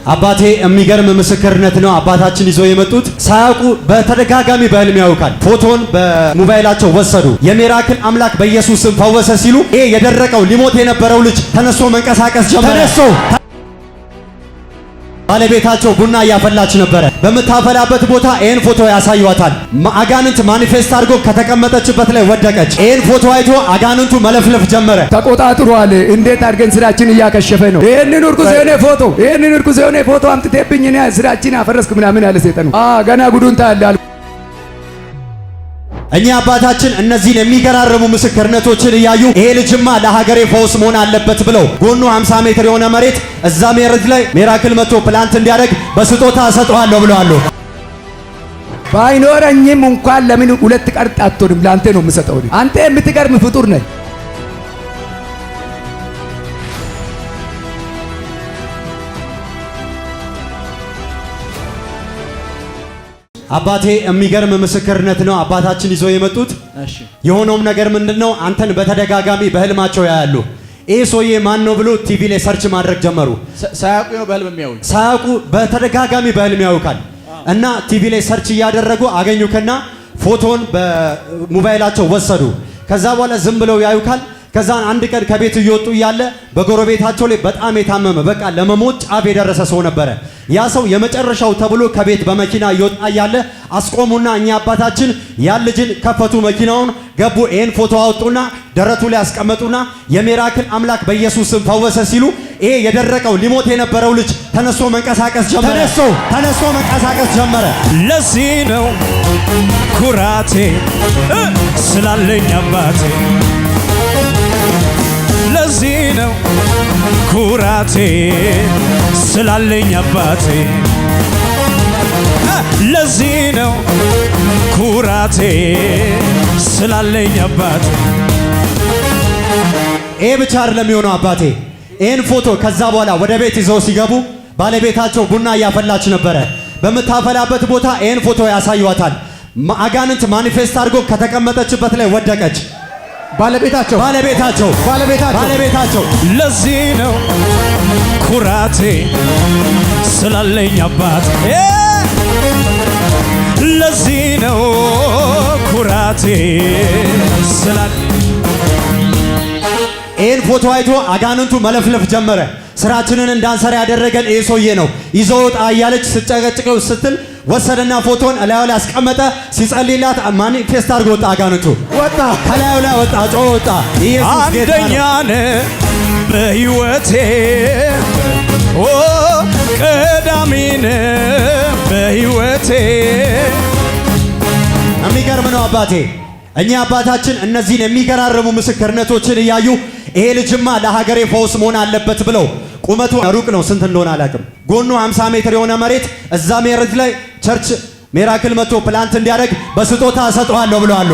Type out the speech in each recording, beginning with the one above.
አባቴ የሚገርም ምስክርነት ነው። አባታችን ይዘው የመጡት ሳያውቁ በተደጋጋሚ በህልም ያውቃል። ፎቶን በሞባይላቸው ወሰዱ። የሚራክል አምላክ በኢየሱስ ስም ፈወሰ ሲሉ ይሄ የደረቀው ሊሞት የነበረው ልጅ ተነስቶ መንቀሳቀስ ጀመረ። ባለቤታቸው ቡና እያፈላች ነበረ። በምታፈላበት ቦታ ይሄን ፎቶ ያሳዩዋታል። አጋንንት ማኒፌስት አድርጎ ከተቀመጠችበት ላይ ወደቀች። ይሄን ፎቶ አይቶ አጋንንቱ መለፍለፍ ጀመረ። ተቆጣጥሯል። እንዴት አድርገን ስራችን እያከሸፈ ነው። ይሄንን እርኩስ የሆነ ፎቶ አምጥተብኝ እኔ ስራችን አፈረስክ ምናምን ያለ ሰይጣን ነው። ገና ጉዱን ታያለህ። እኛ አባታችን እነዚህን የሚገራርሙ ምስክርነቶችን እያዩ ይሄ ልጅማ ለሀገሬ ፈውስ መሆን አለበት ብለው ጎኑ 50 ሜትር የሆነ መሬት እዛ መሬት ላይ ሚራክል መጥቶ ፕላንት እንዲያደርግ በስጦታ ሰጠዋለሁ ብለዋል። ባይኖረኝም እንኳን ለምን ሁለት ቀርጥ አትሆንም? ላንተ ነው የምሰጠው። አንተ የምትገርም ፍጡር ነህ። አባቴ የሚገርም ምስክርነት ነው። አባታችን ይዘው የመጡት የሆነውም ነገር ምንድነው? አንተን በተደጋጋሚ በህልማቸው ያያሉ። ይሄ ሰውዬ ማን ነው ብሎ ቲቪ ላይ ሰርች ማድረግ ጀመሩ። ሳያውቁ ነው በህልም የሚያዩት። ሳያውቁ በተደጋጋሚ በህልም ያውቃል እና ቲቪ ላይ ሰርች እያደረጉ አገኙከና ፎቶን በሞባይላቸው ወሰዱ። ከዛ በኋላ ዝም ብለው ያዩካል። ከዛ አንድ ቀን ከቤት እየወጡ እያለ በጎረቤታቸው ላይ በጣም የታመመ በቃ ለመሞት ጫፍ የደረሰ ሰው ነበረ። ያ ሰው የመጨረሻው ተብሎ ከቤት በመኪና እየወጣ እያለ አስቆሙና እኛ አባታችን ያን ልጅን ከፈቱ፣ መኪናውን ገቡ። ይሄን ፎቶ አወጡና ደረቱ ላይ ያስቀመጡና የሚራክል አምላክ በኢየሱስ ስም ፈወሰ ሲሉ ይሄ የደረቀው ሊሞት የነበረው ልጅ ተነስቶ መንቀሳቀስ ጀመረ። ተነስቶ መንቀሳቀስ ጀመረ። ለዚህ ነው ኩራቴ ስላለኝ አባቴ፣ ለዚህ ነው ኩራቴ ስላለኝ አባቴ፣ ለዚህ ነው ኩራቴ ስላለኝ አባቴ። ይሄ ብቻ አይደለም የሆነው አባቴ። ይሄን ፎቶ ከዛ በኋላ ወደ ቤት ይዘው ሲገቡ ባለቤታቸው ቡና እያፈላች ነበረ። በምታፈላበት ቦታ ይሄን ፎቶ ያሳዩዋታል። አጋንንት ማኒፌስት አድርጎ ከተቀመጠችበት ላይ ወደቀች። ባለቤታቸው ለዚህ ነው ኩራቴ ስላለኝ አባቴ፣ ለዚህ ነው ኩራቴ ስላለኝ። ይህን ፎቶ አይቶ አጋንንቱ መለፍለፍ ጀመረ። ስራችንን እንዳንሰራ ያደረገን ይህ ሰውዬ ነው። ይዘው ወጣ እያለች ስጨቀጭቀው ስትል ወሰደና ፎቶን እላዩ ላይ አስቀመጠ። ሲጸልይላት ማኒፌስት አድርጎ ወጣ። አጋንንቱ ወጣ፣ ከላዩ ላይ ወጣ፣ ጮህ ወጣ። አንደኛ ነህ በሕይወቴ፣ ቀዳሚ ነህ በሕይወቴ። የሚገርም ነው አባቴ። እኛ አባታችን እነዚህን የሚገራርሙ ምስክርነቶችን እያዩ ይሄ ልጅማ ለሀገሬ ፈውስ መሆን አለበት ብለው ቁመቱ ሩቅ ነው፣ ስንት እንደሆነ አላውቅም። ጎኑ 50 ሜትር የሆነ መሬት እዛ መሬት ላይ ቸርች ሚራክል መጥቶ ፕላንት እንዲያደርግ በስጦታ ሰጠዋለሁ ብለዋል።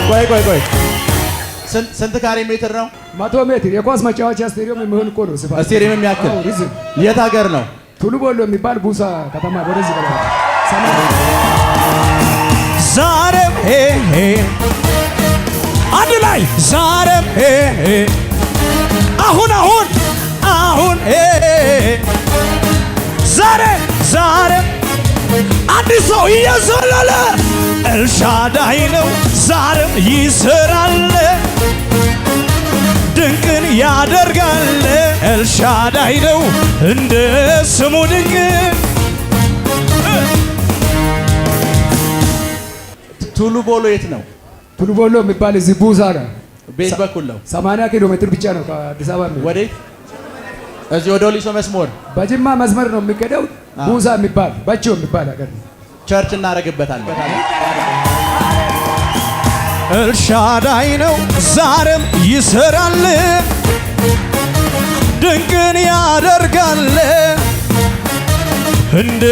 ቆይ ስንት ካሬ ሜትር ነው? 100 ሜትር የኳስ መጫወቻ ስቴዲየም የሚሆን እኮ ነው። ስቴዲየም የሚያክል። የት ሀገር ነው? ቱሉ ቦሎ የሚባል ቡሳ ከተማ ወደዚህ ገባ። ዛሬም አንድ ላይ ዛሬም አሁን ዛሬም አንድ ሰው እየዘለለ ኤልሻዳይ ነው ዛሬም ይሰራል፣ ድንቅን ያደርጋል። ኤልሻዳይ ነው እንደ ስሙ ድንቅ። ቱሉ ቦሎ የት ነው? ቱሉ ቦሎ የሚባል እዚህ ቡሳ ነው። ቤት በኩል ነው። 80 ኪሎ ሜትር ብቻ ነው ከአዲስ አበባ ነው። ወዴት? እዚህ ወደ ወሊሶ መስመር፣ በጅማ መስመር ነው የሚገደው። ቡሳ የሚባል ባቾ የሚባል ሀገር ነው። ቸርች እናደርግበታለን። ኤልሻዳይ ነው ዛሬም ይሰራል፣ ድንቅን ያደርጋል። እንደ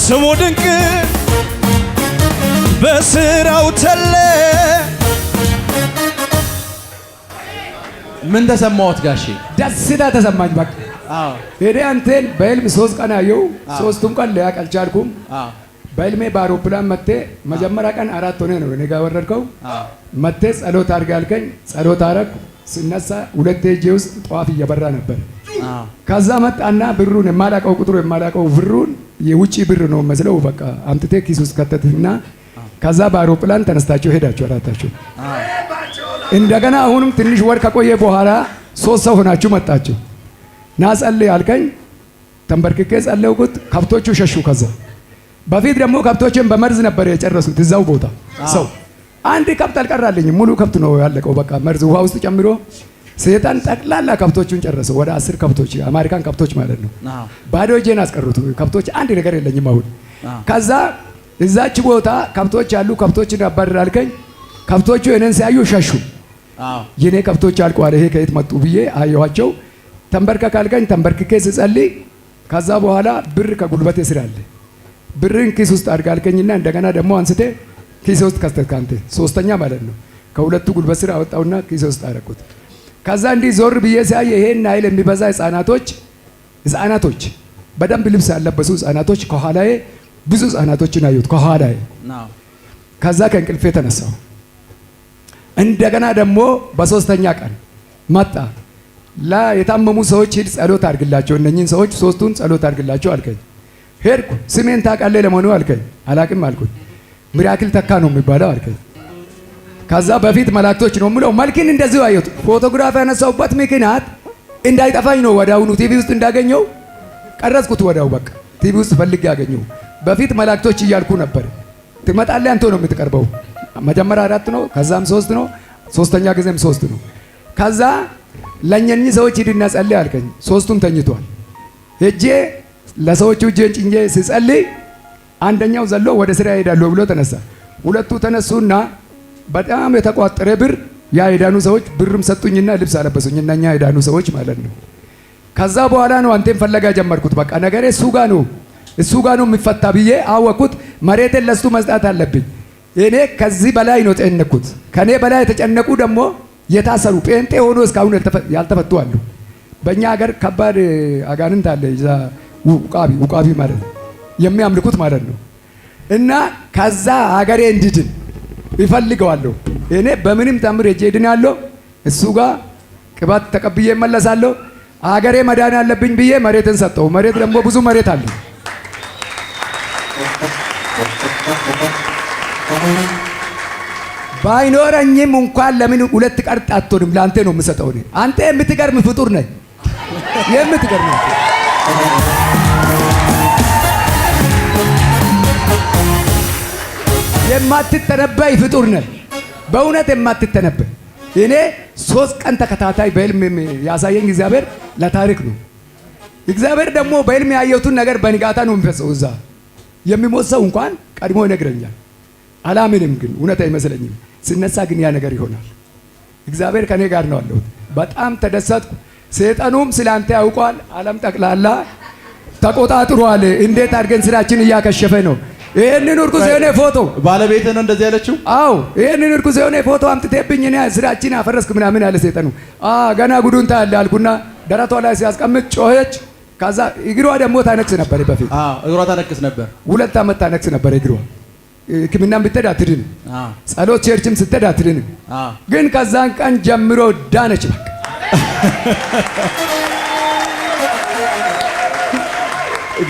ስሙ ድንቅ በስራው ተለ። ምን ተሰማዎት ጋሼ? ደስታ ተሰማኝ። በቃ እኔ አንተን በህልም 3 ቀን አየሁ። 3ቱም ቀን ሊያውቅ አልቻልኩም። በህልሜ በአውሮፕላን መጥቴ መጀመሪያ ቀን 4 ሆነ ነው እኔ ጋር ወረድከው። መጥቴ ጸሎት አድርግ አልከኝ። ጸሎት አደረኩ። ስነሳ 2 እጄ ውስጥ ጧፍ እየበራ ነበር። ከዛ መጣና ብሩን የማላቀው ቁጥሩ የማላቀው ብሩን የውጪ ብር ነው መስለው በቃ አምጥቴ ኪስ ውስጥ ከተትና ከዛ በአውሮፕላን ተነስታችሁ ሄዳችሁ አራታችሁ። እንደገና አሁንም ትንሽ ወር ከቆየ በኋላ 3 ሰው ሆናችሁ መጣችሁ። ና ጸልይ አልከኝ። ተንበርክኬ ጸለይኩት። ከብቶቹ ሸሹ። ከዛ በፊት ደግሞ ከብቶችን በመርዝ ነበር የጨረሱት እዛው ቦታ ሰው አንድ ከብት አልቀራልኝም። ሙሉ ከብት ነው ያለቀው። በቃ መርዝ ውሃ ውስጥ ጨምሮ ሰይጣን ጠቅላላ ከብቶቹን ጨረሰው። ወደ 10 ከብቶች አሜሪካን ከብቶች ማለት ነው። ባዶ እጄን አስቀሩት። ከብቶች አንድ ነገር የለኝም አሁን። ከዛ እዛች ቦታ ከብቶች አሉ። ከብቶችን አባረር አልከኝ። ከብቶቹ እኔን ሲያዩ ሸሹ። የኔ ከብቶች አልቋል፣ ይሄ ከየት መጡ ብዬ አየኋቸው። ተንበርከክ አልከኝ። ተንበርክኬ ስጸልይ ከዛ በኋላ ብር ከጉልበቴ ስር አለ። ብርን ኪስ ውስጥ አድርግ አልከኝና እንደገና ደግሞ አንስቴ ኪስ ውስጥ ከስተት ካንተ 3ኛ ማለት ነው። ከሁለቱ ጉልበት ስር አወጣውና ኪስ ውስጥ አደረኩት። ከዛ እንዲህ ዞር ብዬ ሲያይ ይሄን ኃይል የሚበዛ ህፃናቶች በደንብ ልብስ ያለበሱ ህፃናቶች ከኋላዬ ብዙ ህፃናቶችን አዩት ከኋላዬ። ከዛ ከእንቅልፌ ተነሳሁ። እንደገና ደግሞ በ3ኛ ቀን መጣ። የታመሙ ሰዎች ሂድ ጸሎት አድርግላቸው፣ እነኚህን ሰዎች 3ቱን ጸሎት አድርግላቸው አልከኝ። ሄድኩ። ስሜን ታውቃለህ ለመሆኑ አልከኝ። አላቅም አልኩኝ። ሚራክል ተካ ነው የሚባለው አልከኝ። ከዛ በፊት መላእክቶች ነው የምለው መልክን እንደዚሁ አየሁት። ፎቶግራፍ ያነሳሁበት ምክንያት እንዳይጠፋኝ ነው። ወዲያውኑ ቲቪ ውስጥ እንዳገኘው ቀረጽኩት። ወዲያው በቃ ቲቪ ውስጥ ፈልጌ ያገኘው። በፊት መላእክቶች እያልኩ ነበር። ትመጣለህ አንተ ነው የምትቀርበው። መጀመሪያ 4 ነው፣ ከዛም 3 ነው፣ 3ኛ ጊዜም 3 ነው። ከዛ ለእነኚህ ሰዎች ሂድና ጸልይ አልከኝ። 3ቱም ተኝቷል። ሄጄ ለሰዎቹ እጄን ጭኜ ስጸልይ አንደኛው ዘሎ ወደ ስራ ይሄዳለሁ ብሎ ተነሳ። 2ቱ ተነሱና በጣም የተቋጠረ ብር ያ የዳኑ ሰዎች ብርም ሰጡኝና ልብስ አለበሱኝ። እነኛ የዳኑ ሰዎች ማለት ነው። ከዛ በኋላ ነው አንተን ፈለጋ ጀመርኩት። በቃ ነገሬ እሱ ጋር ነው የሚፈታ ብዬ አወቅኩት። መሬቴን ለሱ መስጣት አለብኝ። እኔ ከዚህ በላይ ነው ጤንኩት። ከኔ በላይ የተጨነቁ ደግሞ የታሰሩ ጴንጤ ሆኖ እስካሁን ያልተፈቱ አሉ። በእኛ ሀገር ከባድ አጋንንት አለ። ውቃቢ ማለት ነው የሚያምልኩት ማለት ነው። እና ከዛ ሀገሬ እንድድን ይፈልገዋለሁ። እኔ በምንም ታምር ሄጄ እድናለሁ። እሱ ጋር ቅባት ተቀብዬ እመለሳለሁ። ሀገሬ መዳን አለብኝ ብዬ መሬትን ሰጠው። መሬት ደግሞ ብዙ መሬት አለ። ባይኖረኝም እንኳን ለምን 2 ቀርጥ አትሆንም? ለአንተ ነው የምሰጠው። እኔ አንተ የምትገርም ፍጡር ነህ። የምትገርም የማትተነበይ ፍጡር ነህ። በእውነት የማትተነበይ። እኔ 3 ቀን ተከታታይ በህልም ያሳየኝ እግዚአብሔር ለታሪክ ነው። እግዚአብሔር ደግሞ በህልም ያየሁትን ነገር በንጋታ ነው የሚፈጸው። እዛ የሚሞት ሰው እንኳን ቀድሞ ይነግረኛል። አላምንም ግን እውነት አይመስለኝም። ስነሳ ግን ያ ነገር ይሆናል። እግዚአብሔር ከኔ ጋር ነው ያለው። በጣም ተደሰትኩ። ሰይጣኑም ስላንተ ያውቋል። ዓለም ጠቅላላ ተቆጣጥሯል። እንዴት አድርገን ስራችን እያከሸፈ ነው። ይሄንን እርኩስ የሆነ ፎቶ ባለቤት ነው እንደዚህ ያለችው። አዎ ይሄንን እርኩስ የሆነ ፎቶ አምጥተብኝ እኔ ስራችን አፈረስክ ምናምን አለ ሰይጣኑ። ገና ጉዱን ታያለህ አልኩና ደረቷ ላይ ሲያስቀምጥ ጮኸች። ከዛ እግሯ ደግሞ ታነክስ ነበር። በፊት እግሯ ታነክስ ነበር። 2 ዓመት ታነክስ ነበር እግሯ። ሕክምናም ብትሄድ አትድንም። ጸሎት ቸርችም ስትሄድ አትድንም። ግን ከዛን ቀን ጀምሮ ዳነች። በቃ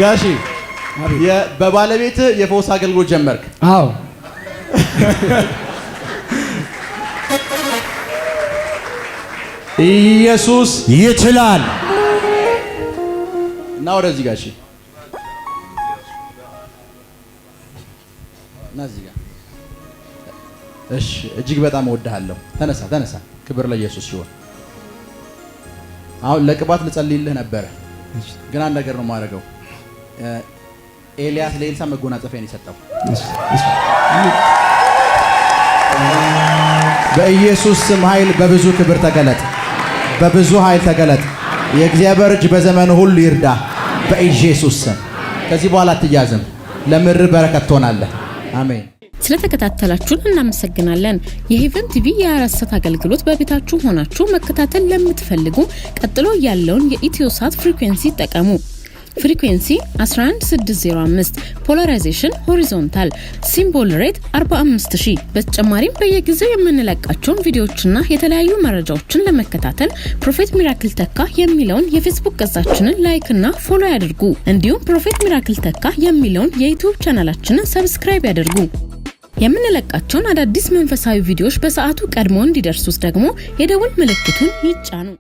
ጋሺ በባለቤት የፈውስ አገልግሎት ጀመርክ? አዎ። ኢየሱስ ይችላል። እና ወደዚህ ጋሺ እና እዚህ ጋር እሺ። እጅግ በጣም እወድሃለሁ። ተነሳ። ክብር ለኢየሱስ ይሁን። አሁን ለቅባት ልጸልይልህ ነበረ፣ ግን አንድ ነገር ነው የማደርገው። ኤልያስ ለኤልሳ መጎናጸፊያን የሰጠው በኢየሱስ ስም ኃይል በብዙ ክብር ተገለጥ፣ በብዙ ኃይል ተገለጥ። የእግዚአብሔር እጅ በዘመኑ ሁሉ ይርዳ በኢየሱስ ስም። ከዚህ በኋላ አትያዝም፣ ለምድር በረከት ትሆናለህ። አሜን። ስለተከታተላችሁን እናመሰግናለን። የሄቨን ቲቪ የ24 ሰዓት አገልግሎት በቤታችሁ ሆናችሁ መከታተል ለምትፈልጉ ቀጥሎ ያለውን የኢትዮሳት ፍሪኩዌንሲ ተጠቀሙ። ፍሪኩዌንሲ 11605፣ ፖላራይዜሽን ሆሪዞንታል፣ ሲምቦል ሬት 45000። በተጨማሪም በየጊዜው የምንለቃቸውን ቪዲዮዎችና የተለያዩ መረጃዎችን ለመከታተል ፕሮፌት ሚራክል ተካ የሚለውን የፌስቡክ ገጻችንን ላይክ እና ፎሎ ያድርጉ። እንዲሁም ፕሮፌት ሚራክል ተካ የሚለውን የዩቲዩብ ቻናላችንን ሰብስክራይብ ያድርጉ። የምንለቃቸውን አዳዲስ መንፈሳዊ ቪዲዮዎች በሰዓቱ ቀድሞ እንዲደርሱት ደግሞ የደውል ምልክቱን ይጫኑ።